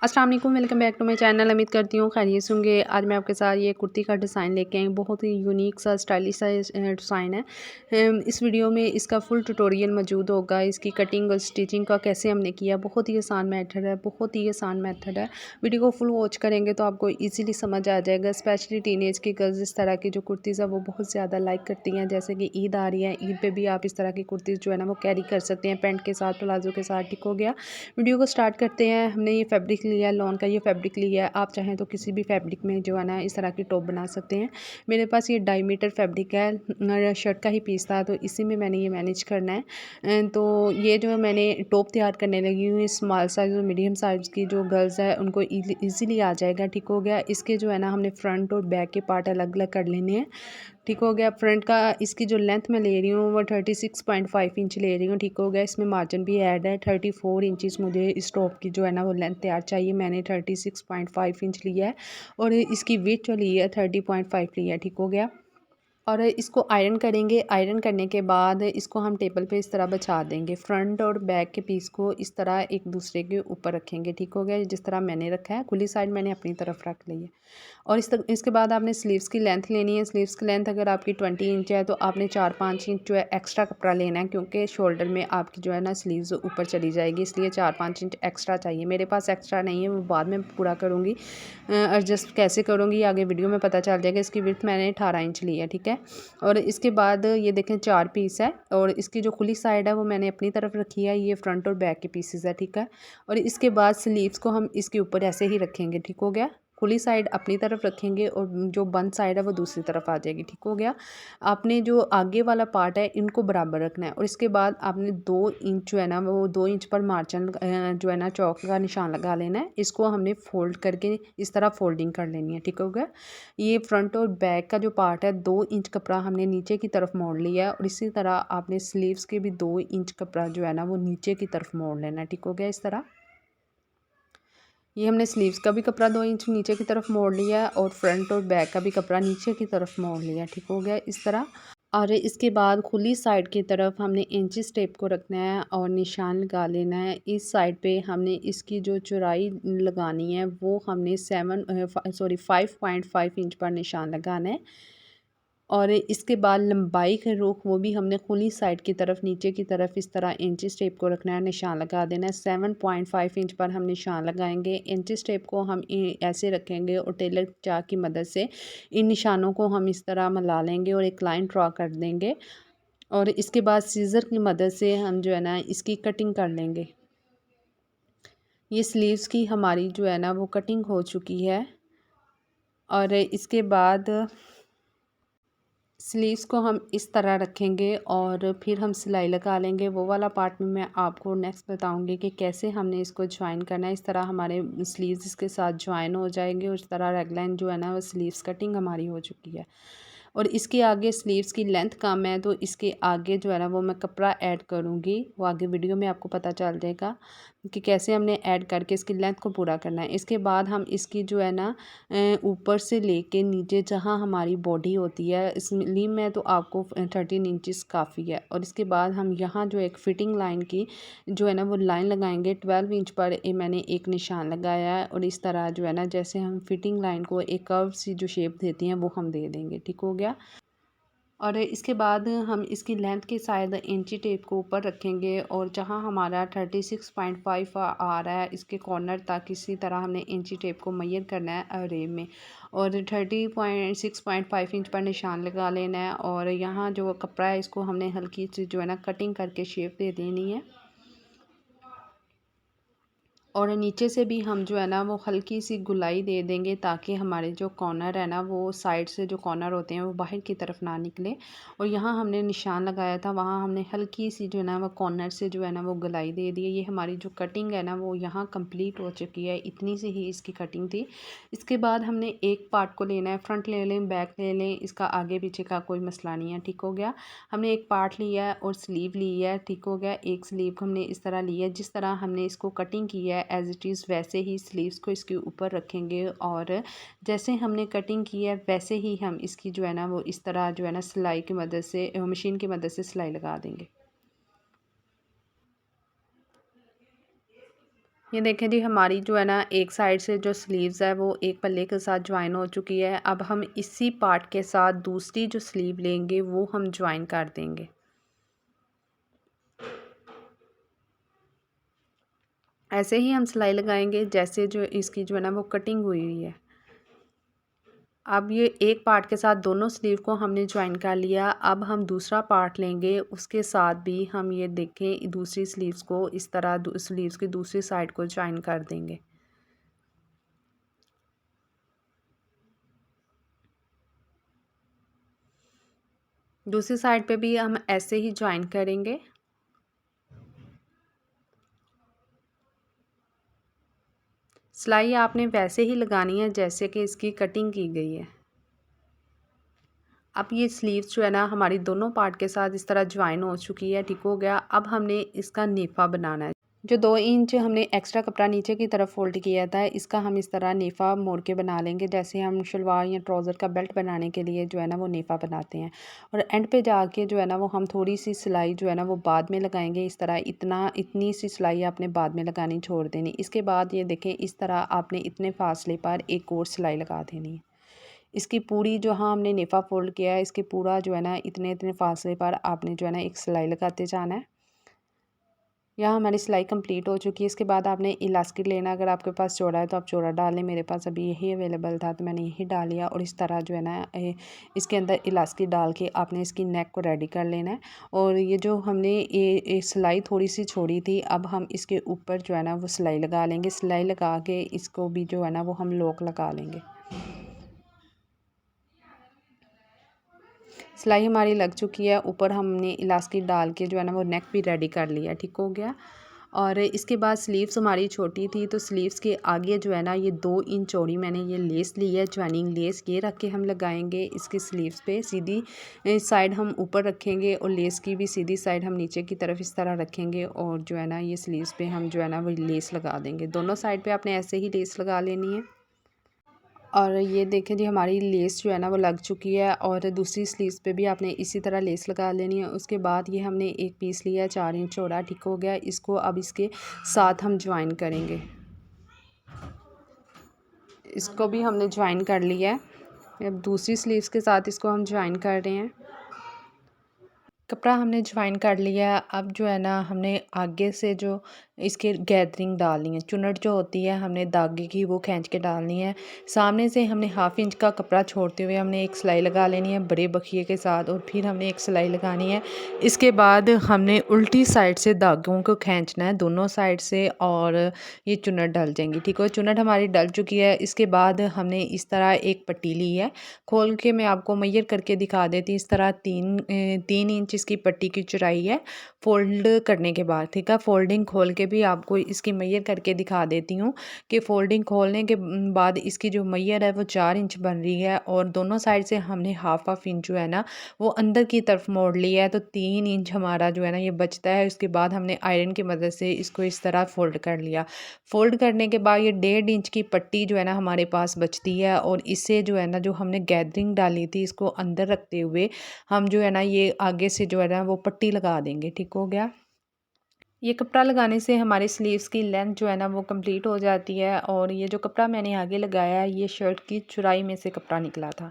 अस्सलाम वालेकुम, welcome back to my channel. उम्मीद करती हूँ खैरियत से होंगे। आज मैं आपके साथ ये कुर्ती का डिज़ाइन लेके आई हूँ। बहुत ही यूनिक सा स्टाइलिश सा डिज़ाइन है। इस वीडियो में इसका फुल ट्यूटोरियल मौजूद होगा। इसकी कटिंग और स्टिचिंग का कैसे हमने किया, बहुत ही आसान मेथड है, बहुत ही आसान मेथड है। वीडियो को फुल वॉच करेंगे तो आपको ईज़िली समझ आ जाएगा। स्पेशली टीनेज की गर्ल्स इस तरह की जो कुर्तीज़ है वो बहुत ज़्यादा लाइक करती हैं। जैसे कि ईद आ रही है, ईद पर भी आप इस तरह की कुर्तीज़ जो है ना वो कैरी कर सकते हैं, पैंट के साथ, प्लाजो के साथ। ठीक हो गया। वीडियो को स्टार्ट करते हैं। हमने ये फैब्रिक लिया है, लॉन का ये फैब्रिक लिया है। आप चाहें तो किसी भी फैब्रिक में जो है ना इस तरह की टॉप बना सकते हैं। मेरे पास ये 2.5 मीटर फैब्रिक है, शर्ट का ही पीस था, तो इसी में मैंने ये मैनेज करना है। तो ये जो मैंने टॉप तैयार करने लगी हूँ, स्मॉल साइज़ और मीडियम साइज़ की जो गर्ल्स है उनको ईज़िली आ जाएगा। ठीक हो गया। इसके जो है ना हमने फ्रंट और बैक के पार्ट अलग अलग कर लेने हैं। ठीक हो गया। फ्रंट का इसकी जो लेंथ मैं ले रही हूँ वो 36.5 इंच ले रही हूँ। ठीक हो गया। इसमें मार्जिन भी ऐड है। 34 इंचज़ मुझे इस टॉप की जो है ना वो लेंथ तैयार चाहिए। मैंने 36.5 इंच लिया है और इसकी विड्थ जो ली है 30.5 लिया है। ठीक हो गया। और इसको आयरन करेंगे। आयरन करने के बाद इसको हम टेबल पे इस तरह बिछा देंगे। फ्रंट और बैक के पीस को इस तरह एक दूसरे के ऊपर रखेंगे। ठीक हो गया। जिस तरह मैंने रखा है, खुली साइड मैंने अपनी तरफ रख ली है। और इसके बाद आपने स्लीव्स की लेंथ लेनी है। स्लीव्स की लेंथ अगर आपकी 20 इंच है तो आपने 4-5 इंच जो है एक्स्ट्रा कपड़ा लेना है, क्योंकि शोल्डर में आपकी जो है ना स्लीव्स ऊपर चली जाएगी, इसलिए 4-5 इंच एक्स्ट्रा चाहिए। मेरे पास एक्स्ट्रा नहीं है, वो बाद में पूरा करूँगी। एडजस्ट कैसे करूँगी आगे वीडियो में पता चल जाएगा। इसकी विड्थ मैंने 18 इंच ली है। ठीक है। और इसके बाद ये देखें 4 पीस है और इसकी जो खुली साइड है वो मैंने अपनी तरफ रखी है। ये फ्रंट और बैक के पीसेस है। ठीक है। और इसके बाद स्लीव्स को हम इसके ऊपर ऐसे ही रखेंगे। ठीक हो गया। खुली साइड अपनी तरफ रखेंगे और जो बंद साइड है वो दूसरी तरफ आ जाएगी। ठीक हो गया। आपने जो आगे वाला पार्ट है इनको बराबर रखना है और इसके बाद आपने 2 इंच जो है ना वो 2 इंच पर मार्जिन जो है ना चौक का निशान लगा लेना है। इसको हमने फोल्ड करके इस तरह फोल्डिंग कर लेनी है। ठीक हो गया। ये फ्रंट और बैक का जो पार्ट है 2 इंच कपड़ा हमने नीचे की तरफ मोड़ लिया है और इसी तरह आपने स्लीव्स के भी 2 इंच कपड़ा जो है ना वो नीचे की तरफ मोड़ लेना है। ठीक हो गया। इस तरह ये हमने स्लीव्स का भी कपड़ा 2 इंच नीचे की तरफ मोड़ लिया है और फ्रंट और बैक का भी कपड़ा नीचे की तरफ मोड़ लिया है। ठीक हो गया। इस तरह और इसके बाद खुली साइड की तरफ हमने इंचिस टेप को रखना है और निशान लगा लेना है। इस साइड पे हमने इसकी जो चौड़ाई लगानी है वो हमने 5.5 इंच पर निशान लगाना है। और इसके बाद लंबाई का रुख वो भी हमने खुली साइड की तरफ नीचे की तरफ इस तरह इंचिस टेप को रखना है, निशान लगा देना है। 7.5 इंच पर हम निशान लगाएंगे। इंचिस टेप को हम ऐसे रखेंगे और टेलर चाक की मदद से इन निशानों को हम इस तरह मिला लेंगे और एक लाइन ड्रॉ कर देंगे। और इसके बाद सीज़र की मदद से हम जो है ना इसकी कटिंग कर लेंगे। ये स्लीव्स की हमारी जो है ना वो कटिंग हो चुकी है। और इसके बाद स्लीव्स को हम इस तरह रखेंगे और फिर हम सिलाई लगा लेंगे। वो वाला पार्ट में मैं आपको नेक्स्ट बताऊंगी कि कैसे हमने इसको ज्वाइन करना है। इस तरह हमारे स्लीव्स इसके साथ ज्वाइन हो जाएंगे और इस तरह रेगलाइन जो है ना वो स्लीव्स कटिंग हमारी हो चुकी है। और इसके आगे स्लीव्स की लेंथ कम है तो इसके आगे जो है ना वो मैं कपड़ा ऐड करूँगी। वो आगे वीडियो में आपको पता चल जाएगा कि कैसे हमने ऐड करके इसकी लेंथ को पूरा करना है। इसके बाद हम इसकी जो है ना ऊपर से लेके नीचे जहाँ हमारी बॉडी होती है इसलिए में तो आपको 13 इंचज़ काफ़ी है। और इसके बाद हम यहाँ जो एक फ़िटिंग लाइन की जो है ना वो लाइन लगाएंगे। 12 इंच पर मैंने एक निशान लगाया है और इस तरह जो है ना जैसे हम फिटिंग लाइन को एक कर्व सी जो शेप देते हैं वो हम दे देंगे। ठीक हो गया। और इसके बाद हम इसकी लेंथ के साथ इंची टेप को ऊपर रखेंगे और जहां हमारा 36.5 आ रहा है इसके कॉर्नर तक इसी तरह हमने इंची टेप को मेजर करना है अरे में। और 30.6.5 इंच पर निशान लगा लेना है और यहाँ जो कपड़ा है इसको हमने हल्की सी जो है ना कटिंग करके शेप दे देनी है। और नीचे से भी हम जो है ना वो हल्की सी गुलाई दे देंगे ताकि हमारे जो कॉर्नर है ना वो साइड से जो कॉर्नर होते हैं वो बाहर की तरफ ना निकले। और यहाँ हमने निशान लगाया था वहाँ हमने हल्की सी जो है ना वो कॉर्नर से जो है ना वो गुलाई दे दी है। ये हमारी जो कटिंग है ना वो यहाँ कंप्लीट हो चुकी है। इतनी सी ही इसकी कटिंग थी। इसके बाद हमने एक पार्ट को लेना है, फ्रंट ले लें बैक ले लें, इसका आगे पीछे का कोई मसला नहीं है। ठीक हो गया। हमने एक पार्ट लिया है और स्लीव ली है। ठीक हो गया। एक स्लीव हमने इस तरह ली है, जिस तरह हमने इसको कटिंग की है एज इट इज़ वैसे ही स्लीव्स को इसके ऊपर रखेंगे और जैसे हमने कटिंग की है वैसे ही हम इसकी जो है ना वो इस तरह जो है ना सिलाई की मदद से मशीन की मदद से सिलाई लगा देंगे। ये देखें जी, हमारी जो है ना एक साइड से जो स्लीव्स है वो एक पल्ले के साथ ज्वाइन हो चुकी है। अब हम इसी पार्ट के साथ दूसरी जो स्लीव लेंगे वो हम ज्वाइन कर देंगे। ऐसे ही हम सिलाई लगाएंगे जैसे जो इसकी जो है ना वो कटिंग हुई हुई है। अब ये एक पार्ट के साथ दोनों स्लीव को हमने ज्वाइन कर लिया। अब हम दूसरा पार्ट लेंगे, उसके साथ भी हम ये देखें दूसरी स्लीव्स को इस तरह स्लीव्स की दूसरी साइड को ज्वाइन कर देंगे। दूसरी साइड पे भी हम ऐसे ही ज्वाइन करेंगे। सिलाई आपने वैसे ही लगानी है जैसे कि इसकी कटिंग की गई है। अब ये स्लीव्स जो है ना हमारी दोनों पार्ट के साथ इस तरह ज्वाइन हो चुकी है, ठीक हो गया। अब हमने इसका नेफा बनाना है। जो 2 इंच हमने एक्स्ट्रा कपड़ा नीचे की तरफ फोल्ड किया था, इसका हम इस तरह नेफा मोड़ के बना लेंगे, जैसे हम शलवार या ट्राउज़र का बेल्ट बनाने के लिए जो है ना वो नेफा बनाते हैं। और एंड पे जाके जो है ना वो हम थोड़ी सी सिलाई जो है ना वो बाद में लगाएंगे। इस तरह इतनी सी सिलाई आपने बाद में लगानी छोड़ देनी। इसके बाद ये देखें इस तरह आपने इतने फासले पर एक और सिलाई लगा देनी है। इसकी पूरी जो हाँ हमने नेफा फोल्ड किया है, इसके पूरा जो है ना इतने इतने फासले पर आपने जो है ना एक सिलाई लगाते जाना है। यहाँ हमारी सिलाई कंप्लीट हो चुकी है। इसके बाद आपने इलास्टिक लेना, अगर आपके पास चौड़ा है तो आप चौड़ा डाल लें। मेरे पास अभी यही अवेलेबल था तो मैंने यही डाल लिया। और इस तरह जो है ना इसके अंदर इलास्टिक डाल के आपने इसकी नेक को रेडी कर लेना है। और ये जो हमने ये सिलाई थोड़ी सी छोड़ी थी, अब हम इसके ऊपर जो है ना वो सिलाई लगा लेंगे। सिलाई लगा के इसको भी जो है ना वो हम लॉक लगा लेंगे। सिलाई हमारी लग चुकी है, ऊपर हमने इलास्टिक डाल के जो है ना वो नेक भी रेडी कर लिया, ठीक हो गया। और इसके बाद स्लीव्स हमारी छोटी थी तो स्लीव्स के आगे जो है ना ये 2 इंच चौड़ी मैंने ये लेस ली है, ज्वाइनिंग लेस। ये रख के हम लगाएंगे इसके स्लीव्स पे। सीधी साइड हम ऊपर रखेंगे और लेस की भी सीधी साइड हम नीचे की तरफ इस तरह रखेंगे। और जो है ना ये स्लीव्स पे हम जो है ना वो लेस लगा देंगे। दोनों साइड पे आपने ऐसे ही लेस लगा लेनी है। और ये देखें जी, हमारी लेस जो है ना वो लग चुकी है। और दूसरी स्लीव्स पे भी आपने इसी तरह लेस लगा लेनी है। उसके बाद ये हमने एक पीस लिया है 4 इंच चौड़ा, ठीक हो गया। इसको अब इसके साथ हम ज्वाइन करेंगे। इसको भी हमने ज्वाइन कर लिया है। अब दूसरी स्लीव्स के साथ इसको हम ज्वाइन कर रहे हैं। कपड़ा हमने ज्वाइन कर लिया है। अब जो है ना हमने आगे से जो इसके गैदरिंग डालनी है, चुनट जो होती है हमने धागे की वो खींच के डालनी है। सामने से हमने 1/2 इंच का कपड़ा छोड़ते हुए हमने एक सिलाई लगा लेनी है बड़े बखिए के साथ। और फिर हमने एक सिलाई लगानी है। इसके बाद हमने उल्टी साइड से धागों को खींचना है दोनों साइड से, और ये चुनट डल जाएंगी, ठीक है। चुनट हमारी डल चुकी है। इसके बाद हमने इस तरह एक पट्टी ली है, खोल के मैं आपको मैयर करके दिखा देती हूँ। इस तरह 3 इंच इसकी पट्टी की चौड़ाई है फोल्ड करने के बाद, ठीक है। फोल्डिंग खोल के भी आपको इसकी मैयर करके दिखा देती हूँ कि फोल्डिंग खोलने के बाद इसकी जो मैयर है वो 4 इंच बन रही है। और दोनों साइड से हमने हाफ इंच जो है ना वो अंदर की तरफ मोड़ लिया है, तो 3 इंच हमारा जो है ना ये बचता है। उसके बाद हमने आयरन की मदद से इसको इस तरह फोल्ड कर लिया। फोल्ड करने के बाद ये 1.5 इंच की पट्टी जो है ना हमारे पास बचती है। और इससे जो है ना जो हमने गैदरिंग डाली थी इसको अंदर रखते हुए हम जो है ना ये आगे से जो है ना वो पट्टी लगा देंगे, ठीक हो गया। ये कपड़ा लगाने से हमारे स्लीव्स की लेंथ जो है ना वो कंप्लीट हो जाती है। और ये जो कपड़ा मैंने आगे लगाया है ये शर्ट की चौड़ाई में से कपड़ा निकला था।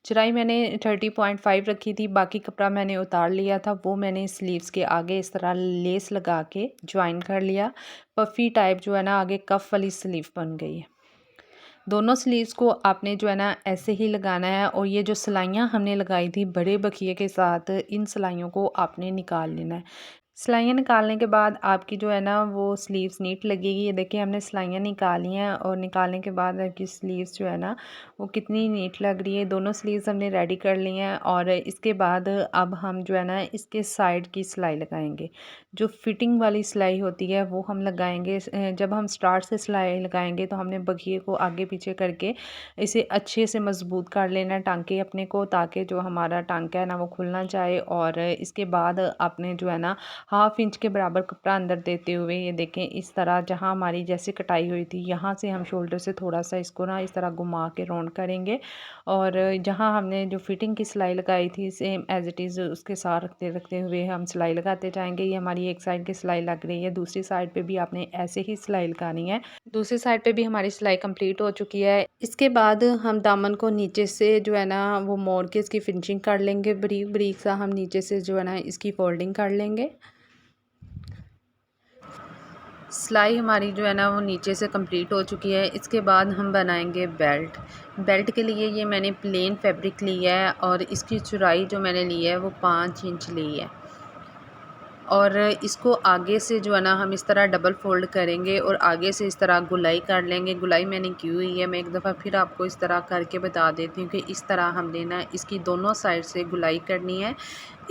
चौड़ाई मैंने 30.5 रखी थी, बाकी कपड़ा मैंने उतार लिया था। वो मैंने स्लीव्स के आगे इस तरह लेस लगा के ज्वाइन कर लिया। पफ़ी टाइप जो है ना आगे कफ वाली स्लीव बन गई है। दोनों स्लीव्स को आपने जो है ना ऐसे ही लगाना है। और ये जो सिलाइयाँ हमने लगाई थी बड़े बखिए के साथ, इन सिलाइयों को आपने निकाल लेना है। सिलाइयाँ निकालने के बाद आपकी जो है ना वो स्लीव्स नीट लगेगी। ये देखिए हमने सिलाइयाँ निकाली हैं और निकालने के बाद आपकी स्लीव्स जो है ना वो कितनी नीट लग रही है। दोनों स्लीव्स हमने रेडी कर ली हैं। और इसके बाद अब हम जो है ना इसके साइड की सिलाई लगाएंगे। जो फिटिंग वाली सिलाई होती है वो हम लगाएंगे। जब हम स्टार्ट से सिलाई लगाएंगे तो हमने बखिए को आगे पीछे करके इसे अच्छे से मजबूत कर लेना टांके अपने को, ताकि जो हमारा टांका है ना वो खुल ना जाए। और इसके बाद आपने जो है ना हाफ इंच के बराबर कपड़ा अंदर देते हुए ये देखें इस तरह जहाँ हमारी जैसे कटाई हुई थी यहाँ से हम शोल्डर से थोड़ा सा इसको ना इस तरह घुमा के राउंड करेंगे और जहाँ हमने जो फिटिंग की सिलाई लगाई थी सेम एज इट इज़ उसके साथ रखते रखते हुए हम सिलाई लगाते जाएंगे। ये हमारी एक साइड की सिलाई लग रही है, दूसरी साइड पे भी आपने ऐसे ही सिलाई लगानी है। दूसरी साइड पे भी हमारी सिलाई कंप्लीट हो चुकी है। इसके बाद हम दामन को नीचे से जो है ना वो मोड़ के इसकी फिनिशिंग कर लेंगे, बारीक बारीक सा हम नीचे से जो है ना इसकी फोल्डिंग कर लेंगे। सिलाई हमारी जो है ना वो नीचे से कंप्लीट हो चुकी है। इसके बाद हम बनाएंगे बेल्ट। बेल्ट के लिए ये मैंने प्लेन फैब्रिक लिया है और इसकी चौड़ाई जो मैंने ली है वो 5 इंच ली है और इसको आगे से जो है ना हम इस तरह डबल फोल्ड करेंगे और आगे से इस तरह गुलाई कर लेंगे। गुलाई मैंने की हुई है, मैं एक दफ़ा फिर आपको इस तरह करके बता देती हूँ कि इस तरह हमने ना इसकी दोनों साइड से गुलाई करनी है।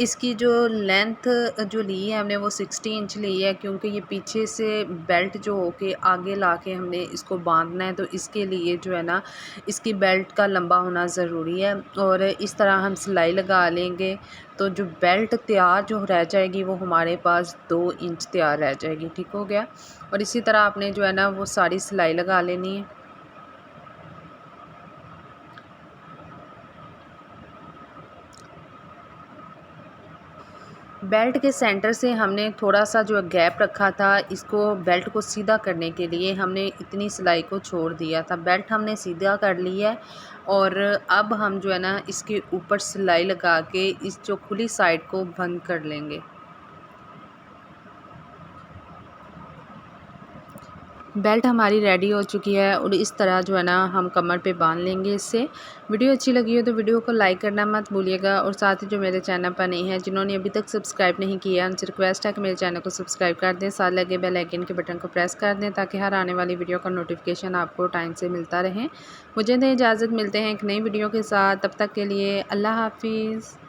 इसकी जो लेंथ जो ली है हमने वो 60 इंच ली है क्योंकि ये पीछे से बेल्ट जो होके आगे ला के हमने इसको बांधना है, तो इसके लिए जो है ना इसकी बेल्ट का लंबा होना ज़रूरी है और इस तरह हम सिलाई लगा लेंगे तो जो बेल्ट तैयार जो रह जाएगी वो हमारे पास 2 इंच तैयार रह जाएगी। ठीक हो गया। और इसी तरह आपने जो है ना वो सारी सिलाई लगा लेनी है। बेल्ट के सेंटर से हमने थोड़ा सा जो गैप रखा था, इसको बेल्ट को सीधा करने के लिए हमने इतनी सिलाई को छोड़ दिया था। बेल्ट हमने सीधा कर लिया है और अब हम जो है ना इसके ऊपर सिलाई लगा के इस जो खुली साइड को बंद कर लेंगे। बेल्ट हमारी रेडी हो चुकी है और इस तरह जो है ना हम कमर पे बांध लेंगे इससे। वीडियो अच्छी लगी हो तो वीडियो को लाइक करना मत भूलिएगा और साथ ही जो मेरे चैनल पर नहीं है, जिन्होंने अभी तक सब्सक्राइब नहीं किया, उनसे रिक्वेस्ट है कि मेरे चैनल को सब्सक्राइब कर दें, साथ लगे बेल आइकन के बटन को प्रेस कर दें ताकि हर आने वाली वीडियो का नोटिफिकेशन आपको टाइम से मिलता रहे। मुझे दें इजाज़त, मिलते हैं एक नई वीडियो के साथ, तब तक के लिए अल्लाह हाफिज़।